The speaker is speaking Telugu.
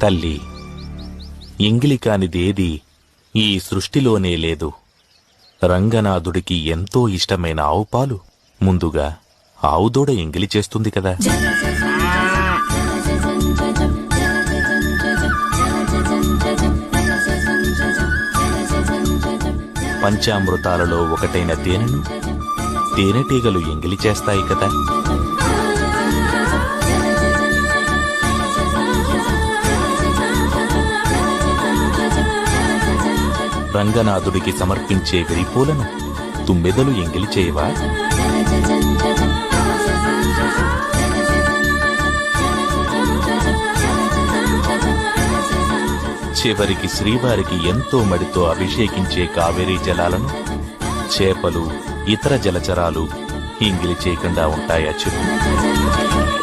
తల్లి, ఎంగిలి కానిదేది ఈ సృష్టిలోనే లేదు. రంగనాథుడికి ఎంతో ఇష్టమైన ఆవుపాలు ముందుగా ఆవుదూడ ఎంగిలి చేస్తుంది కదా. పంచామృతాలలో ఒకటైన తేనెను తేనెటీగలు ఎంగిలి చేస్తాయి కదా. రంగనాథుడికి సమర్పించే విరిపూలను తుమ్మెదలు ఎంగిలి చేయవా? చివరికి శ్రీవారికి ఎంతో మడితో అభిషేకించే కావేరీ జలాలను చేపలు, ఇతర జలచరాలు ఎంగిలి చేయకుండా ఉంటాయా చెప్పు?